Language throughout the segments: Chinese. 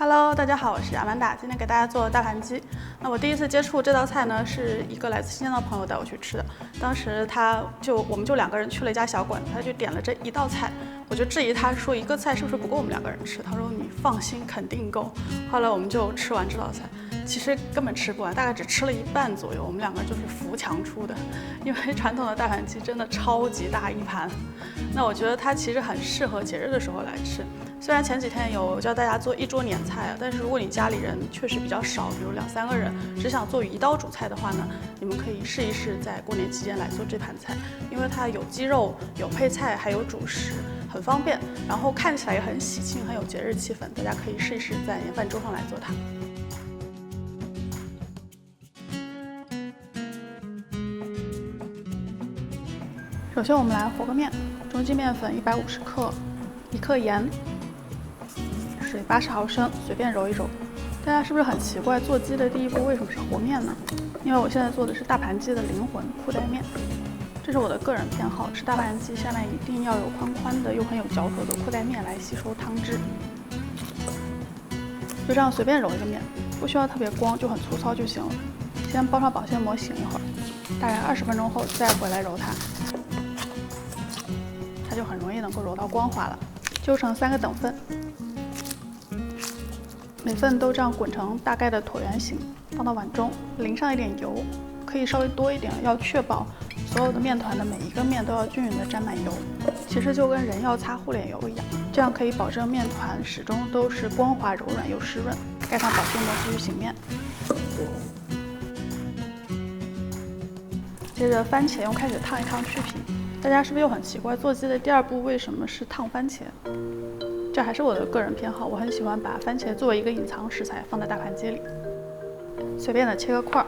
Hello， 大家好，我是阿曼达，今天给大家做大盘鸡。那我第一次接触这道菜呢，是一个来自新疆的朋友带我去吃的。当时我们就2个人去了一家小馆，他就点了这一道菜，我就质疑他说一个菜是不是不够我们2个人吃？他说你放心，肯定够。后来我们就吃完这道菜，其实根本吃不完，大概只吃了一半左右。我们2个就是扶墙出的，因为传统的大盘鸡真的超级大一盘。那我觉得它其实很适合节日的时候来吃。虽然前几天有教大家做一桌年菜，但是如果你家里人确实比较少，比如2、3个人，只想做一道主菜的话呢，你们可以试一试在过年期间来做这盘菜，因为它有鸡肉、有配菜，还有主食，很方便，然后看起来也很喜庆，很有节日气氛。大家可以试一试在年饭桌上来做它。首先我们来和个面，中筋面粉150克，1克盐。水80毫升，随便揉一揉。大家是不是很奇怪，做鸡的第一步为什么是和面呢？因为我现在做的是大盘鸡的灵魂裤带面，这是我的个人偏好，吃大盘鸡下面一定要有宽宽的又很有嚼头的裤带面来吸收汤汁。就这样随便揉一个面，不需要特别光，就很粗糙就行了。先包上保鲜膜醒一会儿，大概20分钟后再回来揉它，它就很容易能够揉到光滑了。揪成3个等份。每份都这样滚成大概的椭圆形，放到碗中，淋上一点油，可以稍微多一点，要确保所有的面团的每一个面都要均匀的沾满油。其实就跟人要擦护脸油一样，这样可以保证面团始终都是光滑柔软又湿润。盖上保鲜膜继续醒面。接着番茄用开水烫一烫去皮。大家是不是又很奇怪，做鸡的第2步为什么是烫番茄？这还是我的个人偏好，我很喜欢把番茄作为一个隐藏食材放在大盘鸡里，随便的切个块儿。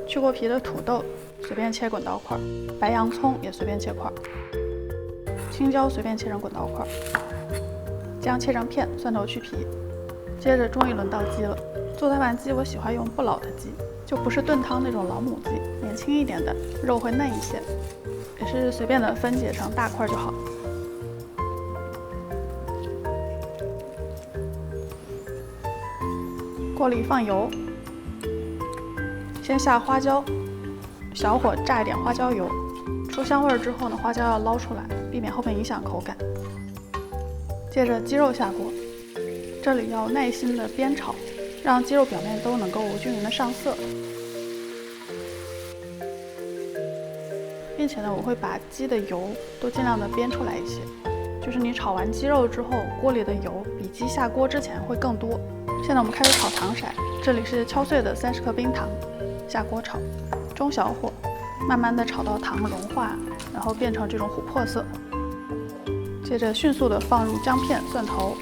去过皮的土豆随便切滚刀块，白洋葱也随便切块，青椒随便切成滚刀块，姜切成片，蒜头去皮。接着终于轮到鸡了，做大盘鸡我喜欢用不老的鸡，就不是炖汤那种老母鸡，年轻一点的，肉会嫩一些，也是随便的分解成大块就好。锅里放油，先下花椒，小火炸一点花椒油，出香味之后呢，花椒要捞出来，避免后面影响口感。接着鸡肉下锅，这里要耐心的煸炒，让鸡肉表面都能够均匀的上色。并且呢，我会把鸡的油都尽量的煸出来一些，就是你炒完鸡肉之后，锅里的油比鸡下锅之前会更多。现在我们开始炒糖色，这里是敲碎的30克冰糖，下锅炒，中小火，慢慢的炒到糖融化，然后变成这种琥珀色。接着迅速的放入姜片、蒜头、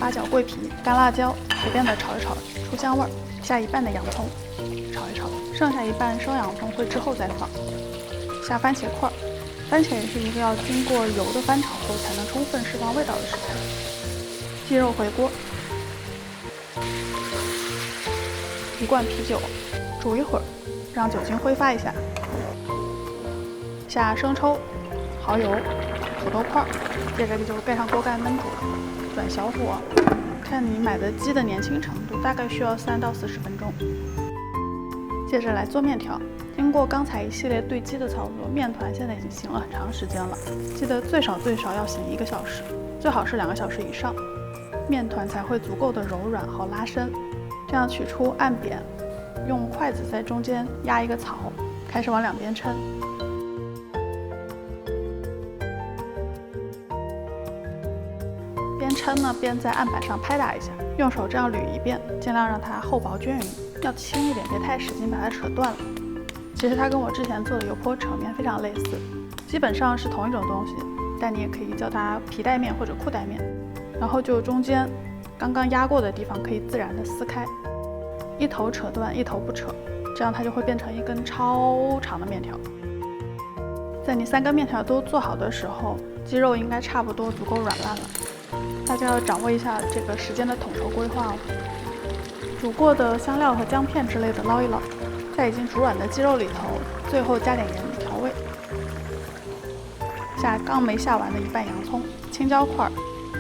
八角、桂皮、干辣椒，随便的炒一炒，出香味儿。下一半的洋葱，炒一炒，剩下一半生洋葱会之后再放。下番茄块，番茄也是一个要经过油的翻炒后才能充分释放味道的食材。鸡肉回锅。1罐啤酒，煮一会儿，让酒精挥发一下。下生抽、蚝油、土豆块，接着就盖上锅盖焖煮，转小火，看你买的鸡的年轻程度，大概需要3到40分钟。接着来做面条，经过刚才一系列对鸡的操作，面团现在已经醒了很长时间了，记得最少要醒1个小时，最好是2个小时以上，面团才会足够的柔软好拉伸。这样取出按扁，用筷子在中间压一个槽，开始往2边抻。边抻呢边在案板上拍打一下，用手这样捋一遍，尽量让它厚薄均匀，要轻一点，别太使劲把它扯断了。其实它跟我之前做的油泼扯面非常类似，基本上是同一种东西，但你也可以叫它皮带面或者裤带面。然后就中间刚刚压过的地方可以自然的撕开，一头扯断，一头不扯，这样它就会变成一根超长的面条。在你3根面条都做好的时候，鸡肉应该差不多足够软烂了。大家要掌握一下这个时间的统筹规划哦。煮过的香料和姜片之类的捞一捞，在已经煮软的鸡肉里头，最后加点盐调味。下刚没下完的一半洋葱、青椒块、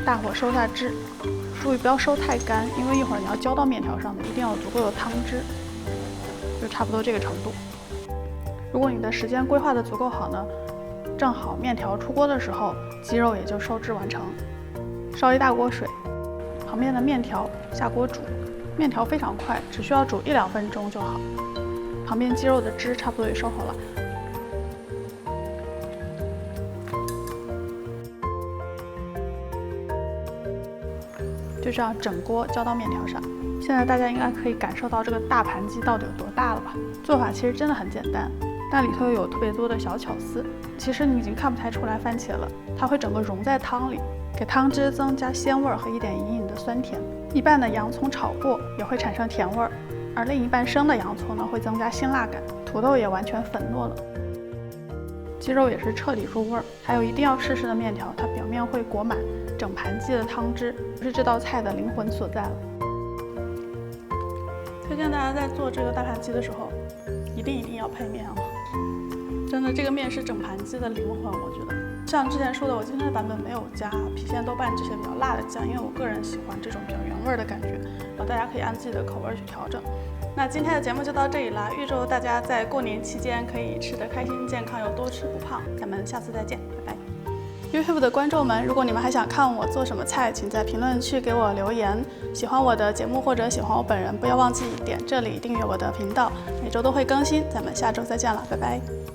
大火收下汁，注意不要收太干，因为一会儿你要浇到面条上的，一定要有足够的汤汁，就差不多这个程度。如果你的时间规划的足够好呢，正好面条出锅的时候，鸡肉也就收汁完成。烧一大锅水，旁边的面条下锅煮，面条非常快，只需要煮1-2分钟就好。旁边鸡肉的汁差不多也收好了。就这样整锅浇到面条上。现在大家应该可以感受到这个大盘鸡到底有多大了吧？做法其实真的很简单，但里头有特别多的小巧思。其实你已经看不太出来番茄了，它会整个融在汤里，给汤汁增加鲜味和一点隐隐的酸甜。一半的洋葱炒过也会产生甜味儿，而另一半生的洋葱呢会增加辛辣感。土豆也完全粉糯了，鸡肉也是彻底入味儿。还有一定要试试的面条，它表面会裹满整盘鸡的汤汁，是这道菜的灵魂所在了。推荐大家在做这个大盘鸡的时候，一定要配面哦。真的，这个面是整盘鸡的灵魂，我觉得。像之前说的，我今天的版本没有加郫县豆瓣这些比较辣的酱，因为我个人喜欢这种比较原味的感觉，然后大家可以按自己的口味去调整。那今天的节目就到这里啦，预祝大家在过年期间可以吃得开心健康，又多吃不胖。咱们下次再见，拜拜。YouTube 的观众们，如果你们还想看我做什么菜，请在评论区给我留言。喜欢我的节目或者喜欢我本人，不要忘记点这里订阅我的频道，每周都会更新。咱们下周再见了，拜拜。